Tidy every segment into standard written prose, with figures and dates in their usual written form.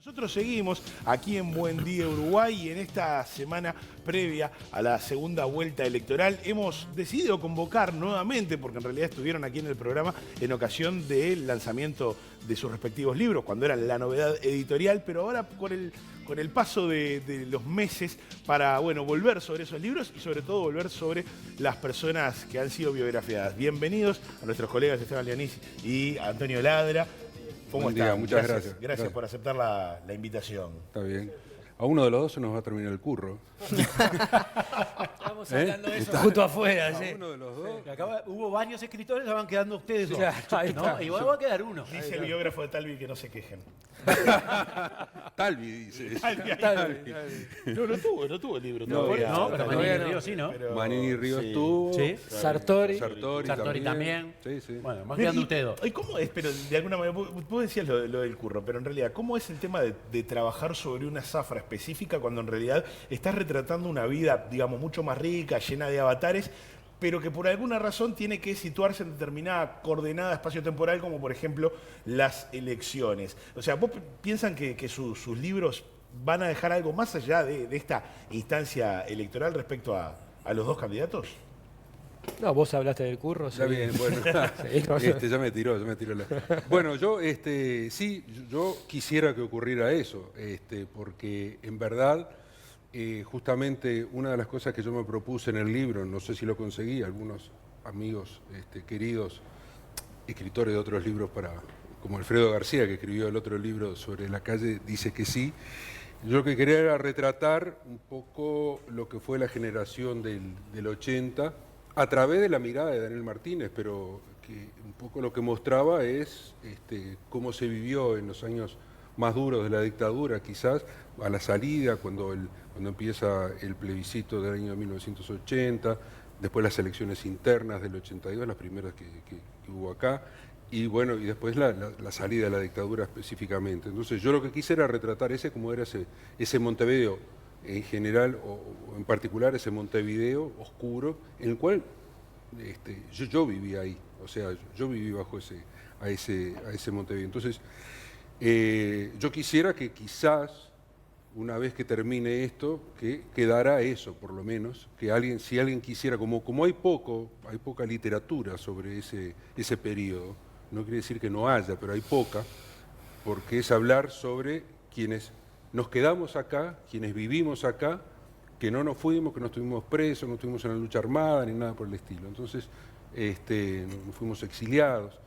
Nosotros seguimos aquí en Buen Día Uruguay y en esta semana previa a la segunda vuelta electoral hemos decidido convocar nuevamente, porque en realidad estuvieron aquí en el programa en ocasión del lanzamiento de sus respectivos libros, cuando era la novedad editorial, pero ahora con el paso de los meses para, bueno, volver sobre esos libros y sobre todo volver sobre las personas que han sido biografiadas. Bienvenidos a nuestros colegas Esteban Leonís y Antonio Ladra. ¿Cómo están? Muchas gracias. Gracias por aceptar la invitación. Está bien. A uno de los dos se nos va a terminar el curro. Estamos hablando de eso justo afuera. A ¿sí? uno de los dos. Hubo varios escritores, se van quedando ustedes dos. Claro, ahí está. ¿No? Igual va a quedar uno. Dice el biógrafo de Talvi que no se quejen. Talvi dice. No tuvo el libro No, todavía. No, pero Todavía Manini no. Río sí, ¿no? Pero- Manini Ríos sí. estuvo. Sí. Sartori. Sartori también. Sí, sí. Bueno, van quedando ustedes dos. ¿Y cómo es? Pero de alguna manera, vos decías lo del curro, pero en realidad, ¿cómo es el tema de trabajar sobre una zafra específica cuando en realidad estás retratando una vida, digamos, mucho más rica, llena de avatares, pero que por alguna razón tiene que situarse en determinada coordenada espacio-temporal, como por ejemplo las elecciones? O sea, ¿vos piensan que sus libros van a dejar algo más allá de esta instancia electoral respecto a los dos candidatos? No, vos hablaste del curro. Está sí. bien, bueno. Sí, Ya me tiró. Bueno, sí, yo quisiera que ocurriera eso, porque en verdad, justamente una de las cosas que yo me propuse en el libro, no sé si lo conseguí, algunos amigos queridos, escritores de otros libros como Alfredo García, que escribió el otro libro sobre la calle, dice que sí. Yo lo que quería era retratar un poco lo que fue la generación del 80, a través de la mirada de Daniel Martínez, pero que un poco lo que mostraba es cómo se vivió en los años más duros de la dictadura, quizás a la salida, cuando empieza el plebiscito del año 1980, después las elecciones internas del 82, las primeras que hubo acá, y bueno, y después la salida de la dictadura específicamente. Entonces yo lo que quise era retratar cómo era ese Montevideo en general, o en particular ese Montevideo oscuro, en el cual yo viví ahí, o sea, yo viví bajo a ese Montevideo. Entonces, yo quisiera que quizás, una vez que termine esto, que quedara eso, por lo menos, que si alguien quisiera, como hay poca literatura sobre ese periodo, no quiere decir que no haya, pero hay poca, porque es hablar sobre quienes nos quedamos acá, quienes vivimos acá, que no nos fuimos, que no estuvimos presos, no estuvimos en la lucha armada, ni nada por el estilo. Entonces, no fuimos exiliados.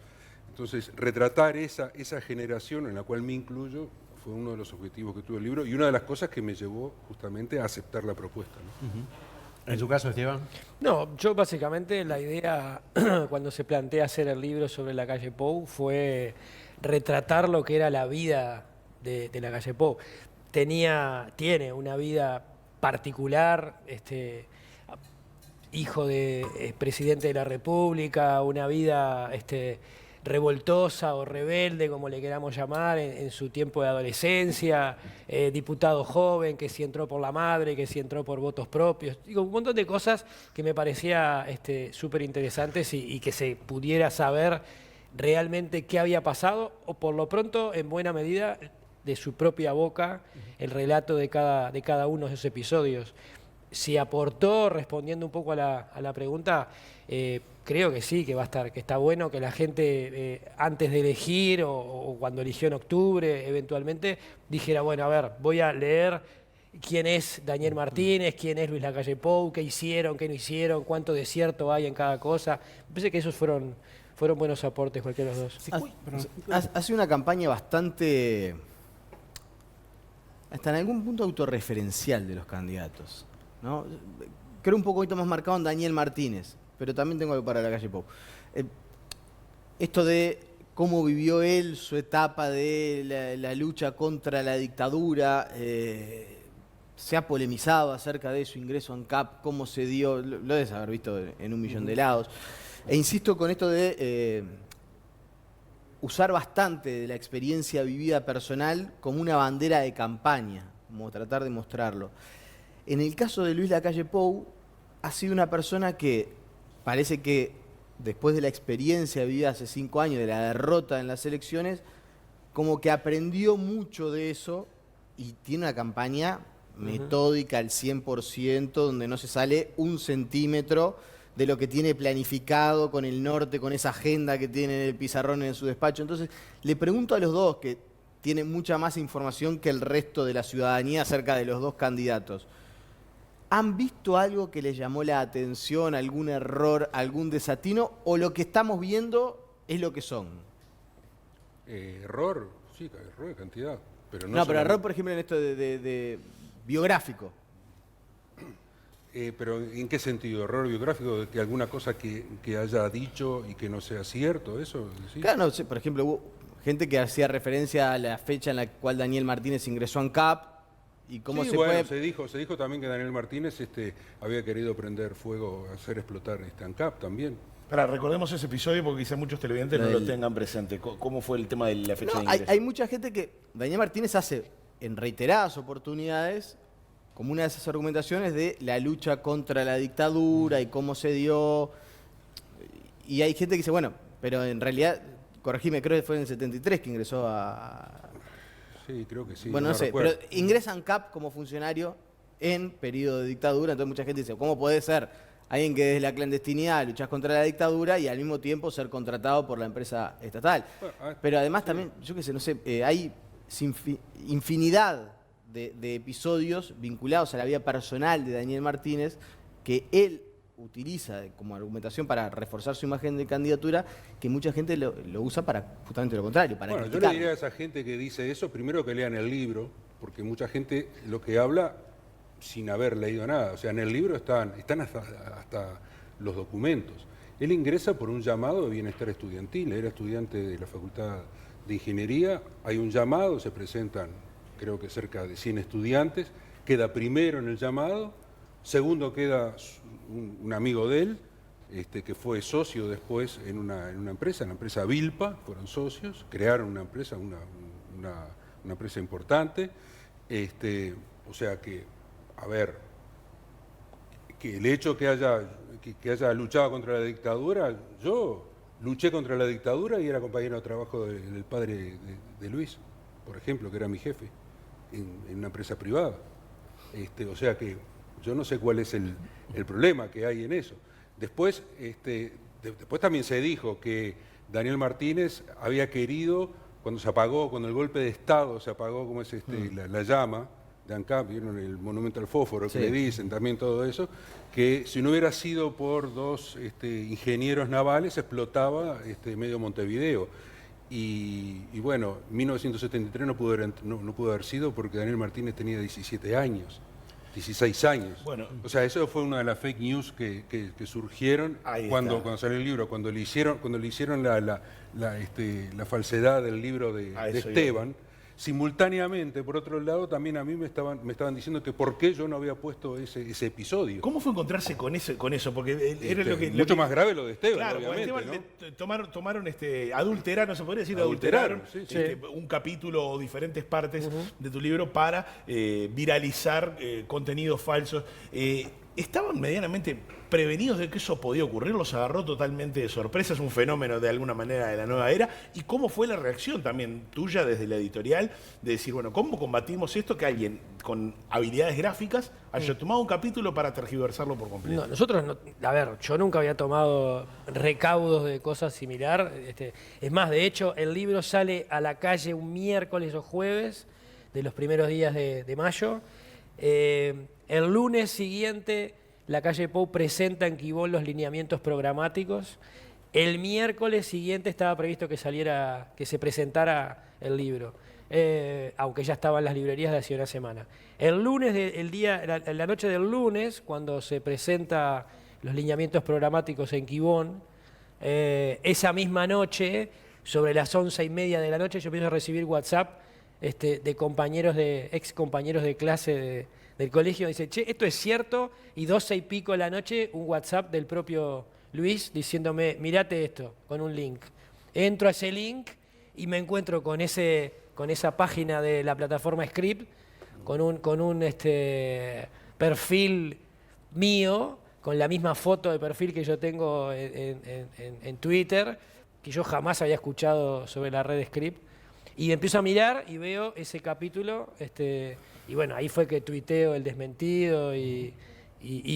Entonces, retratar esa generación en la cual me incluyo fue uno de los objetivos que tuvo el libro y una de las cosas que me llevó justamente a aceptar la propuesta, ¿no? En su caso, Esteban. No, yo básicamente la idea cuando se plantea hacer el libro sobre la calle Pou fue retratar lo que era la vida de la calle Pou. Tiene una vida particular, hijo de presidente de la República, una vida revoltosa o rebelde, como le queramos llamar, en su tiempo de adolescencia, diputado joven, que sí entró por la madre, que sí entró por votos propios, digo, un montón de cosas que me parecía súper interesantes y que se pudiera saber realmente qué había pasado, o por lo pronto, en buena medida, de su propia boca, el relato de cada uno de esos episodios. Si aportó, respondiendo un poco a la pregunta, creo que sí, que está bueno que la gente antes de elegir o cuando eligió en octubre, eventualmente, dijera, bueno, a ver, voy a leer quién es Daniel Martínez, quién es Luis Lacalle Pou, qué hicieron, qué no hicieron, cuánto desierto hay en cada cosa. Me parece que esos fueron buenos aportes, cualquiera de los dos. Hace una campaña bastante, hasta en algún punto autorreferencial de los candidatos, ¿no? Creo un poquito más marcado en Daniel Martínez, pero también tengo algo para la calle Pou. Esto de cómo vivió él su etapa de la lucha contra la dictadura, se ha polemizado acerca de su ingreso a ANCAP, cómo se dio, lo debes haber visto en un millón de lados. E insisto con esto de usar bastante de la experiencia vivida personal como una bandera de campaña, como tratar de mostrarlo. En el caso de Luis Lacalle Pou, ha sido una persona que parece que después de la experiencia vivida hace 5 años, de la derrota en las elecciones, como que aprendió mucho de eso y tiene una campaña metódica al 100%, donde no se sale un centímetro de lo que tiene planificado con el norte, con esa agenda que tiene en el pizarrón en su despacho. Entonces, le pregunto a los dos, que tienen mucha más información que el resto de la ciudadanía acerca de los dos candidatos. ¿Han visto algo que les llamó la atención, algún error, algún desatino, o lo que estamos viendo es lo que son? Error, sí, error de cantidad. Pero No, pero error, por ejemplo, en esto de biográfico. Pero ¿en qué sentido? ¿Error biográfico? ¿De que alguna cosa que haya dicho y que no sea cierto? ¿Eso? ¿Sí? Claro, no, por ejemplo, hubo gente que hacía referencia a la fecha en la cual Daniel Martínez ingresó a ANCAP y cómo Sí, se bueno, puede... se dijo también que Daniel Martínez había querido prender fuego, hacer explotar ANCAP también. Recordemos ese episodio porque quizás muchos televidentes no lo tengan presente. ¿Cómo fue el tema de la fecha de ingreso? Hay mucha gente que Daniel Martínez hace en reiteradas oportunidades como una de esas argumentaciones de la lucha contra la dictadura y cómo se dio. Y hay gente que dice, bueno, pero en realidad, corregime, creo que fue en el 73 que ingresó a... Sí, creo que sí. Bueno, no sé, recuerdo. pero ingresa a ANCAP como funcionario en periodo de dictadura, entonces mucha gente dice, ¿cómo puede ser alguien que desde la clandestinidad luchas contra la dictadura y al mismo tiempo ser contratado por la empresa estatal? Bueno, Pero además también, yo qué sé, no sé, hay infinidad de episodios vinculados a la vida personal de Daniel Martínez que él utiliza como argumentación para reforzar su imagen de candidatura, que mucha gente lo usa para justamente lo contrario, para Bueno, yo le criticarlo. diría a esa gente que dice eso, primero que lean el libro, porque mucha gente lo que habla sin haber leído nada. O sea, en el libro están hasta los documentos. Él ingresa por un llamado de bienestar estudiantil, era estudiante de la Facultad de Ingeniería, hay un llamado, se presentan creo que cerca de 100 estudiantes, queda primero en el llamado, segundo queda un amigo de él, que fue socio después en una empresa, en la empresa Vilpa, fueron socios, crearon una empresa, una empresa importante, o sea que, a ver, que el hecho que haya luchado contra la dictadura, yo luché contra la dictadura y era compañero de trabajo del padre de Luis, por ejemplo, que era mi jefe, en una empresa privada. O sea que yo no sé cuál es el problema que hay en eso. Después, después también se dijo que Daniel Martínez había querido, cuando el golpe de Estado se apagó, como es la llama de ANCAP, vieron el monumento al fósforo que le dicen, también todo eso, que si no hubiera sido por dos ingenieros navales, explotaba medio Montevideo. Y bueno, 1973 no pudo haber sido porque Daniel Martínez tenía 17 años, 16 años. Bueno, o sea, eso fue una de las fake news que surgieron cuando salió el libro, cuando le hicieron la falsedad del libro de Esteban. Simultáneamente, por otro lado, también a mí me estaban diciendo que por qué yo no había puesto ese episodio. ¿Cómo fue encontrarse con eso? Porque era mucho más grave lo de Esteban, claro, obviamente, Esteban, ¿no? tomaron adulteraron, se podría decir, Adulteraron, sí. un capítulo o diferentes partes de tu libro para viralizar contenidos falsos. ¿Estaban medianamente prevenidos de que eso podía ocurrir? ¿Los agarró totalmente de sorpresa? ¿Es un fenómeno de alguna manera de la nueva era? ¿Y cómo fue la reacción también tuya desde la editorial de decir, bueno, ¿cómo combatimos esto que alguien con habilidades gráficas haya tomado un capítulo para tergiversarlo por completo? No, nosotros, a ver, yo nunca había tomado recaudos de cosas similar. Es más, de hecho, el libro sale a la calle un miércoles o jueves de los primeros días de mayo. El lunes siguiente, la calle Pou presenta en Quibón los lineamientos programáticos. El miércoles siguiente estaba previsto que se presentara el libro, aunque ya estaba en las librerías de hace una semana. El lunes, la noche del lunes, cuando se presenta los lineamientos programáticos en Quibón, esa misma noche, sobre las 11:30 de la noche, yo empiezo a recibir WhatsApp de ex compañeros de clase del colegio. Dice, che, esto es cierto, y 12:00 de la noche, un WhatsApp del propio Luis diciéndome, mirate esto, con un link. Entro a ese link y me encuentro con esa página de la plataforma Script, con un perfil mío, con la misma foto de perfil que yo tengo en Twitter, que yo jamás había escuchado sobre la red Script. Y empiezo a mirar y veo ese capítulo, y bueno, ahí fue que tuiteo el desmentido y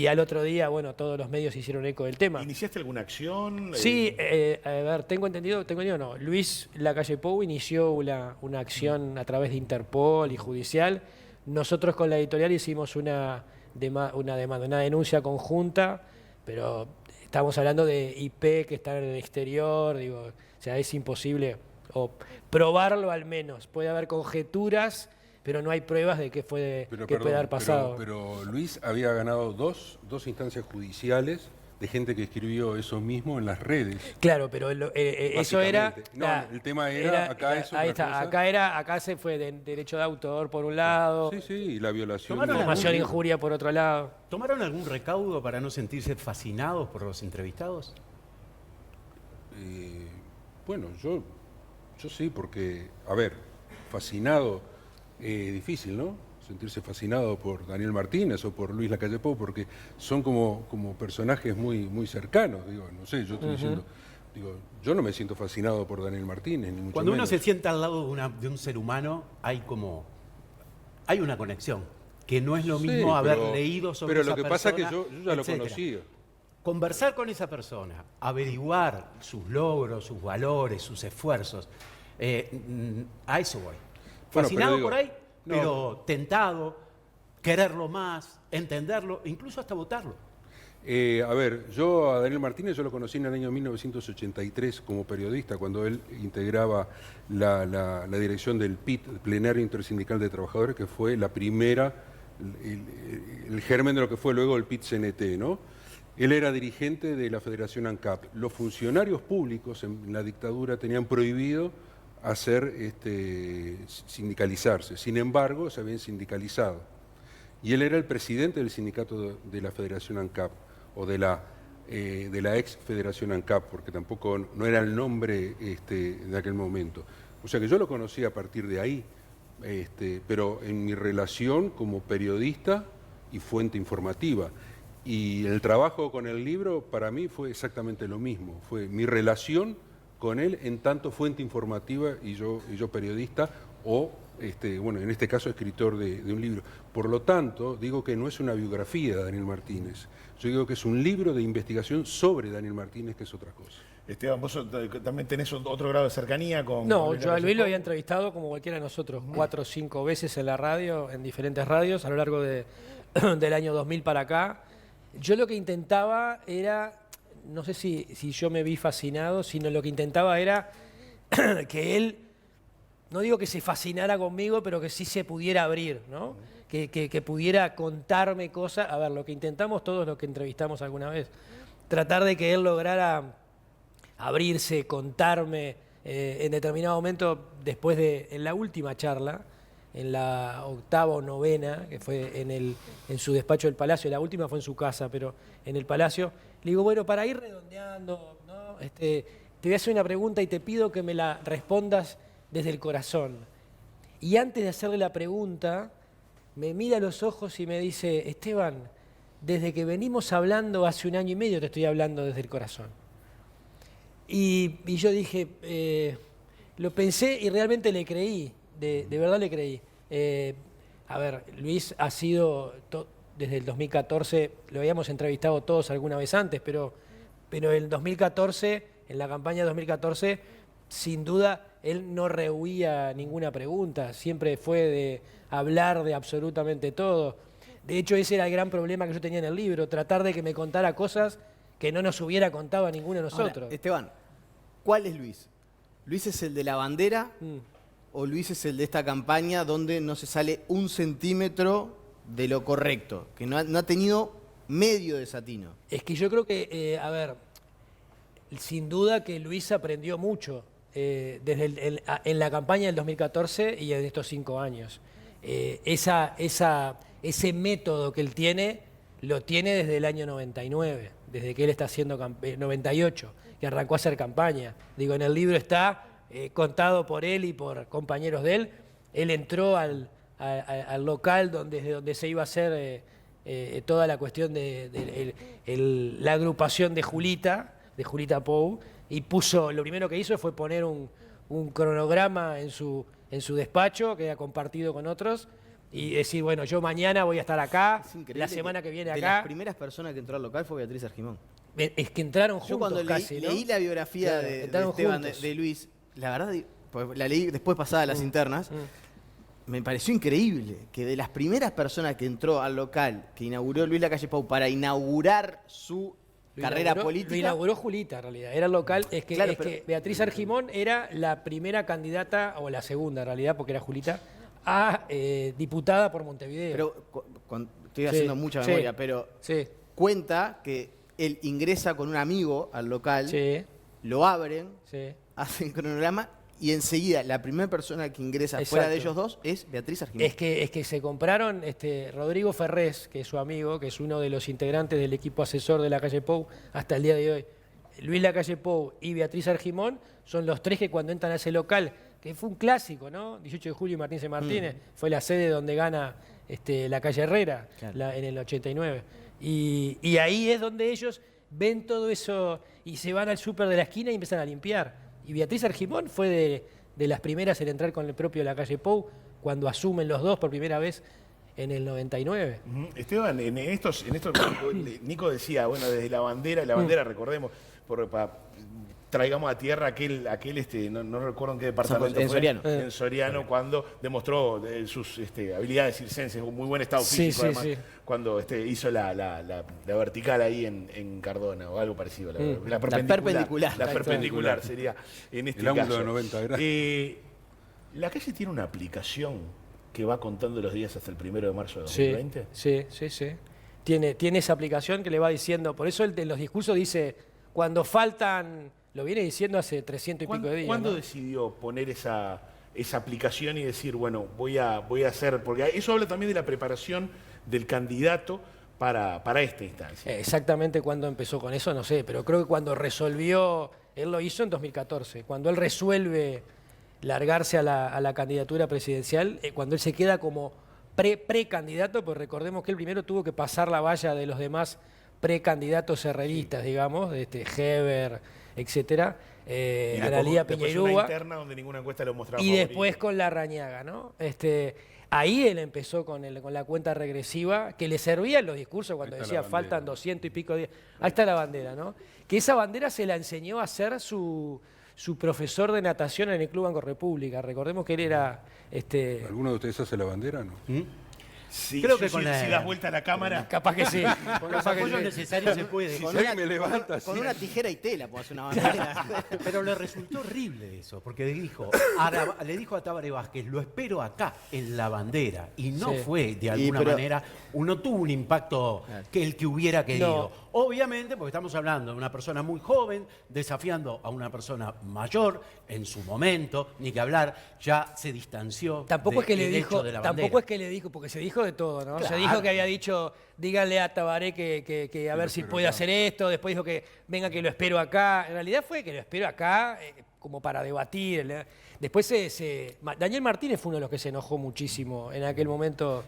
al otro día, bueno, todos los medios hicieron eco del tema. ¿Iniciaste alguna acción? Sí, a ver, tengo entendido no. Luis Lacalle Pou inició una acción a través de Interpol y judicial. Nosotros con la editorial hicimos una denuncia conjunta, pero estamos hablando de IP que están en el exterior, digo, o sea, es imposible, o probarlo al menos. Puede haber conjeturas, pero no hay pruebas de que puede haber pasado. Pero Luis había ganado dos instancias judiciales de gente que escribió eso mismo en las redes. Claro, pero eso era... No, el tema era acá es otra ahí está, cosa. acá se fue de derecho de autor por un lado, Sí, y la violación. Tomaron de- difamación e injuria por otro lado. ¿Tomaron algún recaudo para no sentirse fascinados por los entrevistados? Bueno, yo sí, porque, a ver, fascinado, difícil, ¿no? Sentirse fascinado por Daniel Martínez o por Luis Lacalle Pou, porque son como personajes muy cercanos, digo, no sé, yo estoy diciendo, digo, yo no me siento fascinado por Daniel Martínez, ni mucho Cuando uno menos. se sienta al lado de un ser humano, hay una conexión, que no es lo Sí, mismo haber pero- leído sobre pero esa lo que pasa es que persona, yo ya lo etcétera. conocía. Conversar con esa persona, averiguar sus logros, sus valores, sus esfuerzos, a eso voy. pero Fascinado digo, por ahí, no. pero tentado, quererlo más, entenderlo, incluso hasta votarlo. A ver, yo a Daniel Martínez yo lo conocí en el año 1983 como periodista, cuando él integraba la dirección del PIT, el Plenario Intersindical de Trabajadores, que fue la primera, el germen de lo que fue luego el PIT-CNT, ¿no? Él era dirigente de la Federación ANCAP. Los funcionarios públicos en la dictadura tenían prohibido sindicalizarse. Sin embargo, se habían sindicalizado. Y él era el presidente del sindicato de la Federación ANCAP, o de la ex Federación ANCAP, porque tampoco no era el nombre de aquel momento. O sea que yo lo conocí a partir de ahí, pero en mi relación como periodista y fuente informativa. Y el trabajo con el libro para mí fue exactamente lo mismo, fue mi relación con él en tanto fuente informativa y yo periodista o, bueno, en este caso escritor de un libro. Por lo tanto, digo que no es una biografía de Daniel Martínez, yo digo que es un libro de investigación sobre Daniel Martínez, que es otra cosa. Esteban, vos también tenés otro grado de cercanía con... No, con yo a Luis lo había Pou. entrevistado como cualquiera de nosotros, 4 o 5 veces en la radio, en diferentes radios, a lo largo del año 2000 para acá. Yo lo que intentaba era, no sé si yo me vi fascinado, sino lo que intentaba era que él, no digo que se fascinara conmigo, pero que sí se pudiera abrir, ¿no? Que pudiera contarme cosas. A ver, lo que intentamos todos los que entrevistamos alguna vez, tratar de que él lograra abrirse, contarme en determinado momento, después en la última charla, en la 8ª o 9ª, que fue en su despacho del Palacio, la última fue en su casa, pero en el Palacio, le digo, bueno, para ir redondeando, ¿no? Te voy a hacer una pregunta y te pido que me la respondas desde el corazón. Y antes de hacerle la pregunta, me mira a los ojos y me dice, Esteban, desde que venimos hablando hace 1 año y medio te estoy hablando desde el corazón. Y yo dije, lo pensé y realmente le creí, de verdad le creí. A ver, Luis ha sido, desde el 2014, lo habíamos entrevistado todos alguna vez antes, pero en 2014, en la campaña de 2014, sin duda, él no rehuía ninguna pregunta, siempre fue de hablar de absolutamente todo. De hecho, ese era el gran problema que yo tenía en el libro, tratar de que me contara cosas que no nos hubiera contado a ninguno de nosotros. Ahora, Esteban, ¿cuál es Luis? ¿Luis es el de la bandera o Luis es el de esta campaña donde no se sale 1 centímetro de lo correcto? Que no ha tenido medio desatino. Es que yo creo que, a ver, sin duda que Luis aprendió mucho en la campaña del 2014 y en estos 5 años. Ese método que él tiene, lo tiene desde el año 99, desde que él está haciendo 98, que arrancó a hacer campaña. Digo, en el libro está contado por él y por compañeros de él. Él entró al local donde se iba a hacer toda la cuestión de la agrupación de Julita Pou, y lo primero que hizo fue poner un un cronograma en su despacho que ha compartido con otros y decir, bueno, yo mañana voy a estar acá, Es increíble la semana que viene de acá. las primeras personas que entró al local fue Beatriz Argimón. Es que entraron juntos Yo cuando casi, ¿no? leí la biografía Claro, de entraron Esteban juntos. de Luis, la verdad, pues la leí después pasada las internas, me pareció increíble que de las primeras personas que entró al local, que inauguró Luis Lacalle Pou para inaugurar su carrera política. Lo inauguró Julita, en realidad. Era el local. Claro, Que Beatriz Argimón era la primera candidata, o la segunda en realidad, porque era Julita, a diputada por Montevideo. Pero estoy Sí, haciendo mucha sí, memoria, pero Sí, cuenta que él ingresa con un amigo al local, sí, lo abren, sí. hacen cronograma y enseguida la primera persona que ingresa fuera de ellos Exacto. dos es Beatriz Argimón. Es que se compraron Rodrigo Ferrés, que es su amigo, que es uno de los integrantes del equipo asesor de Lacalle Pou hasta el día de hoy. Luis Lacalle Pou y Beatriz Argimón son los tres que cuando entran a ese local, que fue un clásico, ¿no? 18 de julio y Martín C. Martínez, fue la sede donde gana la calle Herrera Claro. en el 89. Y ahí es donde ellos ven todo eso y se van al súper de la esquina y empiezan a limpiar. Y Beatriz Argimón fue de las primeras en entrar con el propio Lacalle Pou cuando asumen los dos por primera vez en el 99. Esteban, en estos Nico decía, bueno, desde la bandera, recordemos, traigamos a tierra aquel no recuerdo en qué departamento En fue, Soriano. en Soriano, cuando demostró sus habilidades circenses, un muy buen estado físico, además, cuando hizo la vertical ahí en Cardona, o algo parecido, la perpendicular. La perpendicular sería en este El caso. ángulo de 90 grados. La calle tiene una aplicación que va contando los días hasta el 1 de marzo de 2020. Sí. Tiene esa aplicación que le va diciendo, por eso él en los discursos dice, cuando faltan, lo viene diciendo hace 300 y pico de días. ¿Cuándo ¿no? decidió poner esa aplicación y decir, bueno, voy a hacer, porque eso habla también de la preparación del candidato para esta instancia? Exactamente cuándo empezó con eso, no sé, pero creo que cuando resolvió, él lo hizo en 2014, cuando él resuelve largarse a la candidatura presidencial, cuando él se queda como precandidato, pues recordemos que él primero tuvo que pasar la valla de los demás precandidatos herreristas, digamos, de Heber, etcétera, Analía Después una Piñeirúa, interna donde ninguna encuesta lo mostraba y favorito. después con Larrañaga, ¿no? Ahí él empezó con la cuenta regresiva, que le servía en los discursos cuando Ahí está decía la bandera. faltan 200 y pico días. Ahí está la bandera, ¿no? Que esa bandera se la enseñó a hacer su profesor de natación en el Club Banco República. Recordemos que él era... ¿Alguno de ustedes hace la bandera, no? Sí, Creo yo que con si la- das vuelta a la cámara. Capaz que sí. Con los apoyos necesarios se puede. Si alguien me levanta con así. una tijera y tela puedo hacer una bandera. Pero le resultó horrible eso, porque le dijo a Tabaré Vázquez, lo espero acá, en la bandera. Y no Sí. fue, de alguna pero- manera, no tuvo un impacto que el que hubiera querido. No. Obviamente, porque estamos hablando de una persona muy joven, desafiando a una persona mayor en su momento, ni que hablar, ya se distanció Tampoco es que le del dijo, hecho de la bandera. tampoco es que le dijo, porque se dijo de todo, ¿no? Se Claro. dijo que había dicho, díganle a Tabaré que a ver si puede hacer esto, después dijo que venga que lo espero acá. En realidad fue que lo espero acá como para debatir. Después Daniel Martínez fue uno de los que se enojó muchísimo en aquel momento,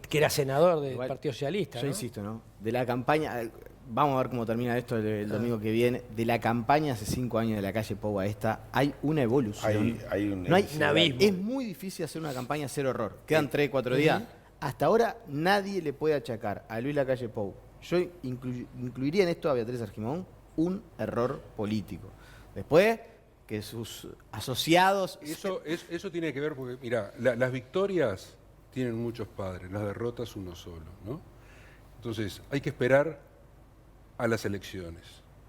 que era senador del Igual, Partido Socialista. Yo ¿no? insisto, ¿no? De la campaña, vamos a ver cómo termina esto el domingo que viene. De la campaña hace 5 años de la calle Pou a esta, hay una evolución. Hay un No hay un abismo. Es muy difícil hacer una campaña cero error. Quedan 3, 4 días. Hasta ahora nadie le puede achacar a Luis Lacalle Pou. Yo incluiría en esto a Beatriz Argimón un error político. Después, que sus asociados... Eso tiene que ver porque, mira, las victorias tienen muchos padres, las derrotas uno solo, ¿no? Entonces, hay que esperar a las elecciones.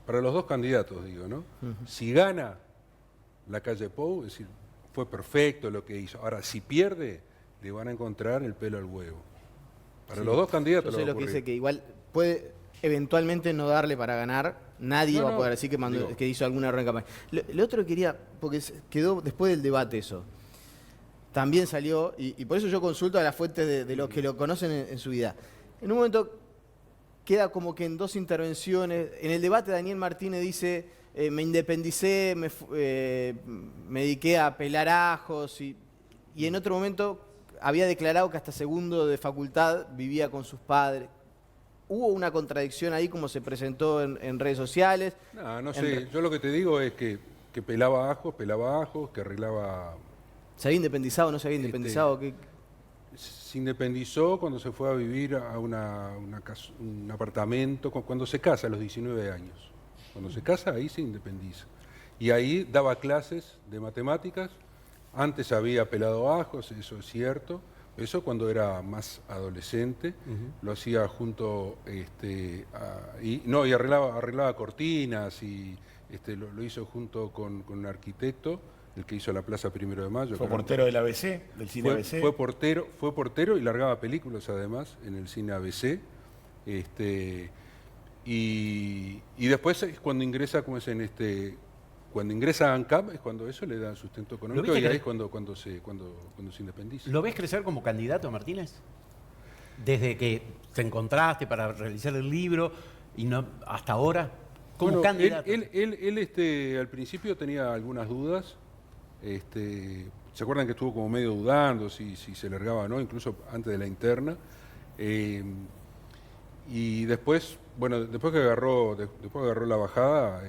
Para los dos candidatos, digo, ¿no? Si gana Lacalle Pou, es decir, fue perfecto lo que hizo. Ahora, si pierde, le van a encontrar el pelo al huevo. Para los dos candidatos Yo sé le va a lo que ocurrir. dice, que igual puede eventualmente no darle para ganar. Nadie va a poder decir que hizo alguna error en campaña. Lo otro que quería, porque quedó después del debate eso, también salió, y por eso yo consulto a las fuentes de los que lo conocen en su vida. En un momento queda como que en dos intervenciones, en el debate Daniel Martínez dice, me independicé, me dediqué a pelar ajos, y en otro momento había declarado que hasta segundo de facultad vivía con sus padres. ¿Hubo una contradicción ahí como se presentó en redes sociales? No sé. Yo lo que te digo es que que pelaba ajos, que arreglaba... ¿Se había independizado o no se había Este, independizado? Se independizó cuando se fue a vivir a un apartamento, cuando se casa a los 19 años. Cuando se casa, ahí se independiza. Y ahí daba clases de matemáticas. Antes había pelado ajos, eso es cierto. Eso cuando era más adolescente. Lo hacía junto y arreglaba cortinas y lo hizo junto con un arquitecto, el que hizo la Plaza 1 de Mayo. Fue portero del ABC, del cine ABC. Fue portero y largaba películas además en el cine ABC. Y después cuando ingresa, cuando ingresa a ANCAP es cuando eso le da sustento económico y ahí es cuando se independiza. ¿Lo ves crecer como candidato, Martínez? Desde que te encontraste para realizar el libro y no hasta ahora, como candidato. Él al principio tenía algunas dudas. ¿Se acuerdan que estuvo como medio dudando si se largaba o no, incluso antes de la interna? Y después, después que agarró la bajada,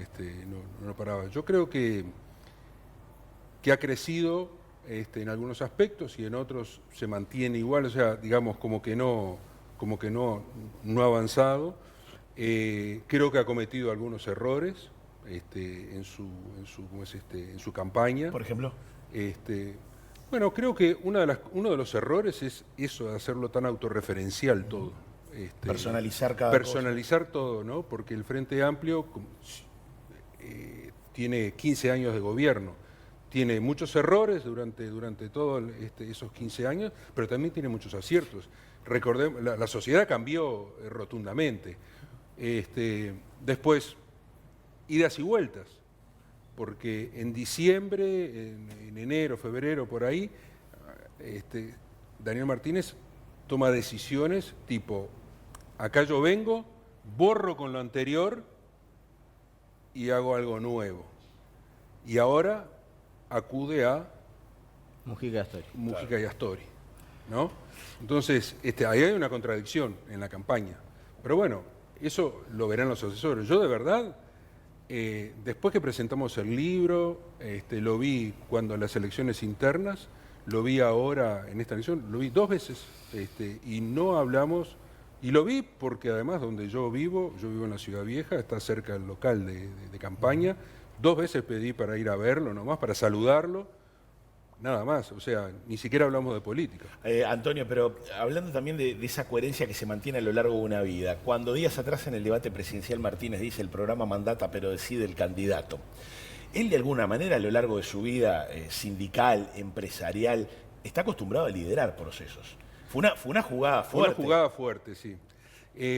no paraba. Yo creo que ha crecido en algunos aspectos y en otros se mantiene igual, o sea, digamos como que no ha avanzado. Creo que ha cometido algunos errores en su campaña. Por ejemplo. Creo que uno de los errores es eso de hacerlo tan autorreferencial todo. Personalizar Personalizar todo, ¿no? Porque el Frente Amplio tiene 15 años de gobierno, tiene muchos errores durante todos esos 15 años, pero también tiene muchos aciertos. Recordemos, la sociedad cambió rotundamente. Después, idas y vueltas, porque en diciembre, en enero, febrero, por ahí, Daniel Martínez toma decisiones tipo, acá yo vengo, borro con lo anterior y hago algo nuevo. Y ahora acude a Mujica y Astori, ¿no? Entonces, ahí hay una contradicción en la campaña. Pero bueno, eso lo verán los asesores. Yo de verdad, después que presentamos el libro, lo vi cuando en las elecciones internas, lo vi ahora en esta elección, lo vi 2 veces y no hablamos, y lo vi porque además donde yo vivo en la Ciudad Vieja, está cerca del local de campaña, 2 veces pedí para ir a verlo nomás, para saludarlo, nada más, o sea, ni siquiera hablamos de política. Antonio, pero hablando también de esa coherencia que se mantiene a lo largo de una vida, cuando días atrás en el debate presidencial Martínez dice el programa mandata pero decide el candidato, él de alguna manera a lo largo de su vida sindical, empresarial, está acostumbrado a liderar procesos. Fue una jugada fuerte. Una jugada fuerte, sí.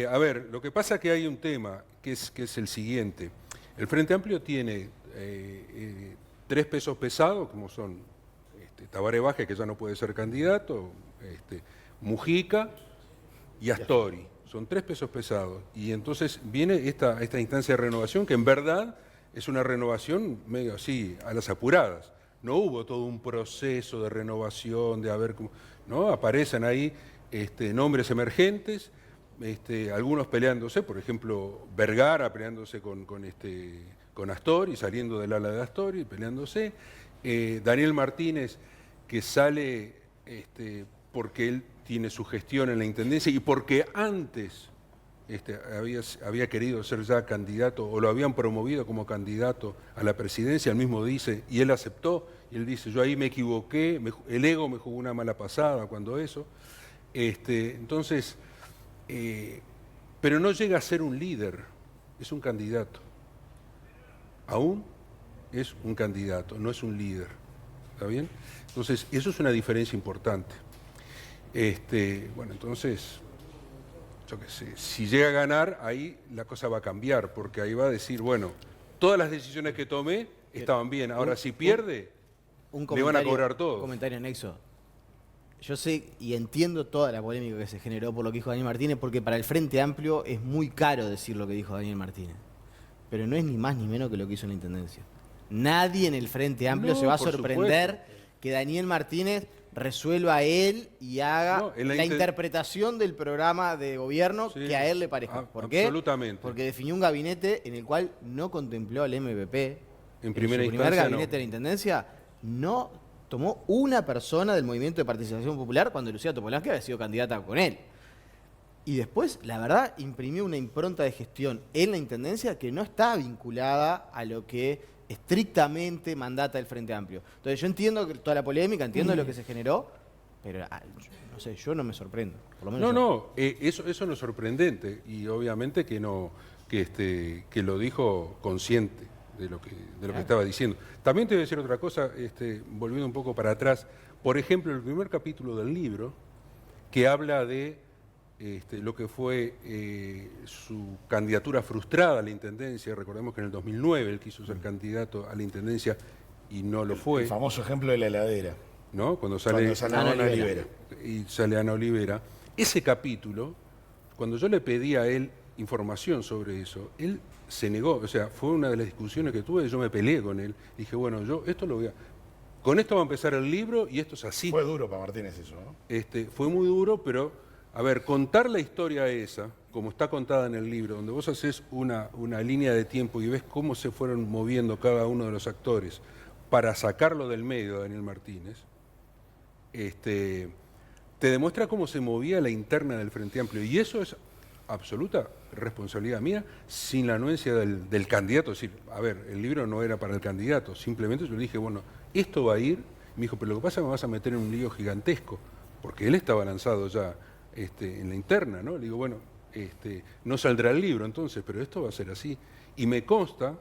A ver, lo que pasa es que hay un tema que es el siguiente. El Frente Amplio tiene 3 pesos pesados, como son Tabaré Vázquez, que ya no puede ser candidato, Mujica y Astori. Son 3 pesos pesados. Y entonces viene esta instancia de renovación que en verdad es una renovación medio así, a las apuradas. No hubo todo un proceso de renovación, de a ver cómo... ¿no? Aparecen ahí nombres emergentes, algunos peleándose, por ejemplo, Vergara peleándose con Astori, saliendo del ala de Astori, peleándose. Daniel Martínez, que sale porque él tiene su gestión en la Intendencia y porque antes había querido ser ya candidato o lo habían promovido como candidato a la presidencia, él mismo dice, y él aceptó, y él dice, yo ahí me equivoqué, el ego me jugó una mala pasada cuando eso. Entonces, pero no llega a ser un líder, es un candidato. Aún es un candidato, no es un líder. ¿Está bien? Entonces, eso es una diferencia importante. Entonces, yo qué sé, si llega a ganar, ahí la cosa va a cambiar, porque ahí va a decir, bueno, todas las decisiones que tomé estaban bien, ahora si pierde, le van a cobrar todo. Un comentario anexo. Yo sé y entiendo toda la polémica que se generó por lo que dijo Daniel Martínez, porque para el Frente Amplio es muy caro decir lo que dijo Daniel Martínez. Pero no es ni más ni menos que lo que hizo en la Intendencia. Nadie en el Frente Amplio se va a sorprender que Daniel Martínez resuelva a él y haga la interpretación del programa de gobierno que a él le parezca. ¿Por qué? Absolutamente. Porque definió un gabinete en el cual no contempló al MVP. en primera su primer instancia gabinete de la Intendencia, no tomó una persona del Movimiento de Participación Popular cuando Lucía Topolansky había sido candidata con él. Y después, la verdad, imprimió una impronta de gestión en la Intendencia que no está vinculada a lo que estrictamente mandata el Frente Amplio. Entonces yo entiendo toda la polémica, entiendo lo que se generó, pero no sé, yo no me sorprendo. Por lo menos eso no es sorprendente y obviamente que no que lo dijo consciente de lo que estaba diciendo. También te voy a decir otra cosa, volviendo un poco para atrás. Por ejemplo, el primer capítulo del libro que habla de lo que fue su candidatura frustrada a la Intendencia. Recordemos que en el 2009 él quiso ser candidato a la Intendencia y no lo fue. El famoso ejemplo de la heladera. ¿No? Cuando sale Ana Olivera. Y sale Ana Olivera. Ese capítulo, cuando yo le pedí a él información sobre eso, él se negó. O sea, fue una de las discusiones que tuve, yo me peleé con él. Dije, bueno, yo esto lo voy a... Con esto va a empezar el libro y esto es así. Fue duro para Martínez eso, ¿no? Fue muy duro, pero... A ver, contar la historia esa, como está contada en el libro, donde vos haces una línea de tiempo y ves cómo se fueron moviendo cada uno de los actores para sacarlo del medio, Daniel Martínez, te demuestra cómo se movía la interna del Frente Amplio. Y eso es absoluta responsabilidad mía, sin la anuencia del candidato. Es decir, a ver, el libro no era para el candidato, simplemente yo le dije, bueno, esto va a ir. Me dijo, pero lo que pasa es que me vas a meter en un lío gigantesco, porque él estaba lanzado ya en la interna, ¿no? Le digo, bueno, no saldrá el libro entonces, pero esto va a ser así. Y me consta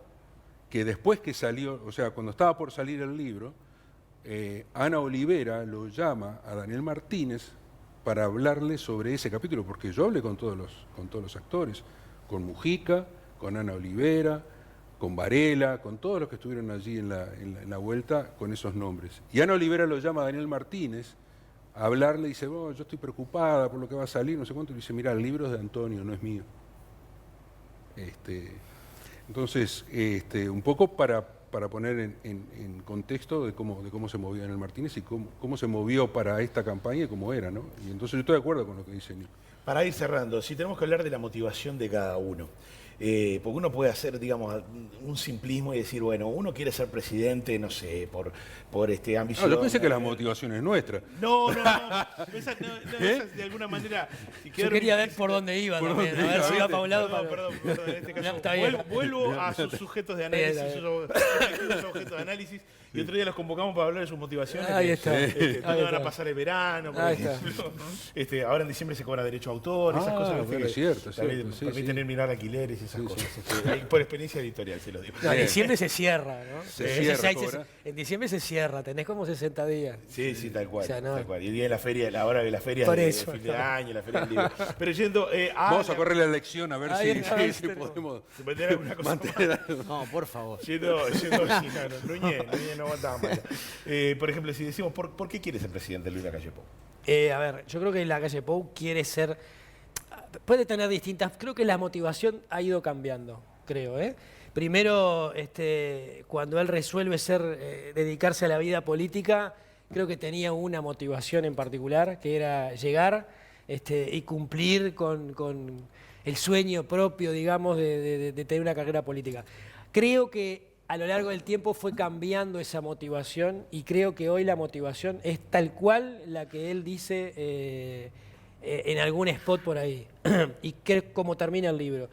que después que salió, o sea, cuando estaba por salir el libro, Ana Olivera lo llama a Daniel Martínez para hablarle sobre ese capítulo, porque yo hablé con todos los actores, con Mujica, con Ana Olivera, con Varela, con todos los que estuvieron allí en la vuelta con esos nombres. Y Ana Olivera lo llama a Daniel Martínez a hablarle y dice, yo estoy preocupada por lo que va a salir, no sé cuánto. Y dice, mira, el libro es de Antonio, no es mío. Entonces, un poco para poner en contexto de cómo se movía Daniel Martínez y cómo se movió para esta campaña y cómo era, ¿no? Y entonces yo estoy de acuerdo con lo que dice Nico. Para ir cerrando, si tenemos que hablar de la motivación de cada uno, porque uno puede hacer, digamos, un simplismo y decir, bueno, uno quiere ser presidente, no sé, por ambición. No, yo pensé que la motivación es nuestra. No. Esa de alguna manera... Yo quería ver por dónde iba también, a ver si iba para un lado. Perdón, en este caso. Está bien. Vuelvo a sus sujetos de análisis, sus objetos de análisis, y otro día los convocamos para hablar de sus motivaciones. Ahí está. ¿Dónde van a pasar el verano? Por ejemplo. Ahora en diciembre se cobra derecho a autor, esas cosas. Bueno, es cierto. Permiten mirar alquileres y esas cosas. Por experiencia editorial, se lo digo. En diciembre se cierra, ¿no? Cierra, en diciembre se cierra, tenés como 60 días. Sí, tal cual. O sea, no. Tal cual. Y el día de la feria, la hora de la feria Por de eso, fin de año, la feria del libro. Pero yendo vamos a correr la elección a ver si podemos mantener alguna cosa más. No, por favor. Núñez no aguantaba más. Por ejemplo, si decimos, ¿por qué quiere ser presidente Luis Lacalle Pou? A ver, yo creo que Lacalle Pou quiere ser... Puede tener distintas... Creo que la motivación ha ido cambiando, creo, Primero, cuando él resuelve dedicarse a la vida política, creo que tenía una motivación en particular, que era llegar y cumplir con el sueño propio, digamos, de tener una carrera política. Creo que a lo largo del tiempo fue cambiando esa motivación y creo que hoy la motivación es tal cual la que él dice en algún spot por ahí. Y como termina el libro.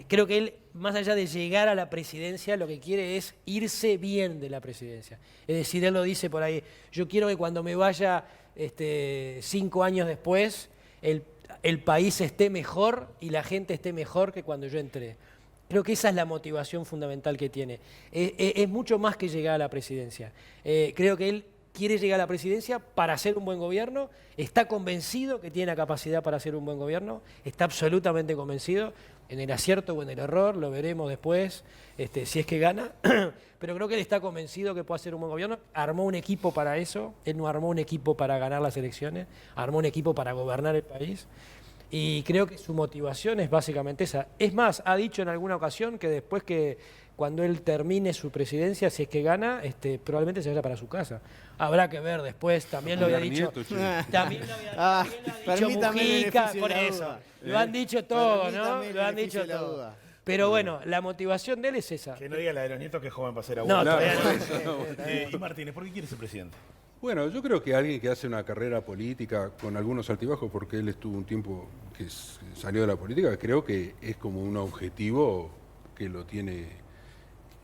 Creo que él, más allá de llegar a la presidencia, lo que quiere es irse bien de la presidencia. Es decir, él lo dice por ahí, yo quiero que cuando me vaya 5 años después, el país esté mejor y la gente esté mejor que cuando yo entré. Creo que esa es la motivación fundamental que tiene. Es mucho más que llegar a la presidencia. Creo que él quiere llegar a la presidencia para hacer un buen gobierno, está convencido que tiene la capacidad para hacer un buen gobierno, está absolutamente convencido, en el acierto o en el error, lo veremos después, si es que gana, pero creo que él está convencido que puede hacer un buen gobierno, armó un equipo para eso, él no armó un equipo para ganar las elecciones, armó un equipo para gobernar el país, y creo que su motivación es básicamente esa. Es más, ha dicho en alguna ocasión que después cuando él termine su presidencia, si es que gana, probablemente se vaya para su casa. Habrá que ver después, también lo había dicho. También lo había dicho Mujica, por eso. Lo han dicho todo, ¿no? Lo han dicho todo. Pero bueno, la motivación de él es esa. Que no diga la de los nietos que es joven para ser No, abuelo. todavía no. Y Martínez, ¿por qué quiere ser presidente? Bueno, yo creo que alguien que hace una carrera política con algunos altibajos, porque él estuvo un tiempo que salió de la política, creo que es como un objetivo que lo tiene,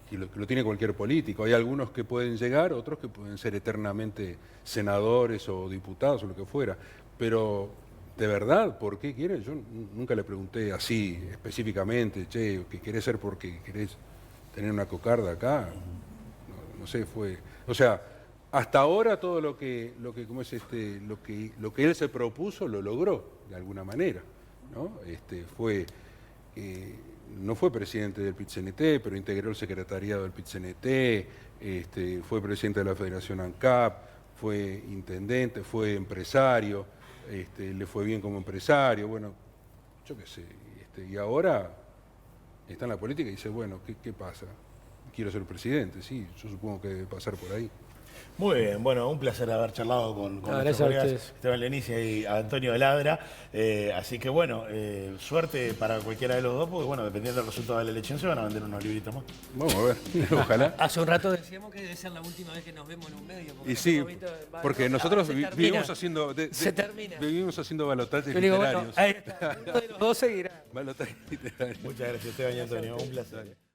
que lo tiene cualquier político. Hay algunos que pueden llegar, otros que pueden ser eternamente senadores o diputados o lo que fuera. Pero, de verdad, ¿por qué quiere? Yo nunca le pregunté así específicamente, che, ¿qué querés ser porque querés tener una cocarda acá? No sé, fue... O sea, hasta ahora todo lo que él se propuso lo logró de alguna manera, ¿no? No fue presidente del PIT-CNT, pero integró el secretariado del PIT-CNT, fue presidente de la Federación ANCAP, fue intendente, fue empresario, le fue bien como empresario, bueno, yo qué sé, y ahora está en la política y dice, bueno, ¿qué pasa? Quiero ser presidente, sí, yo supongo que debe pasar por ahí. Muy bien, bueno, un placer haber charlado con nuestros gracias a colegas ustedes. Esteban Lenicia y Antonio Ladra. Así que bueno, suerte para cualquiera de los dos, porque bueno, dependiendo del resultado de la elección se van a vender unos libritos más. Vamos a ver, ojalá. Hace un rato decíamos que debe ser la última vez que nos vemos en un medio. Y sí, porque nosotros vivimos termina. vivimos haciendo balotajes Yo digo, literarios. bueno, ahí está, uno de los dos seguirá. Balotajes literarios. Muchas gracias, Esteban y Antonio. Un placer.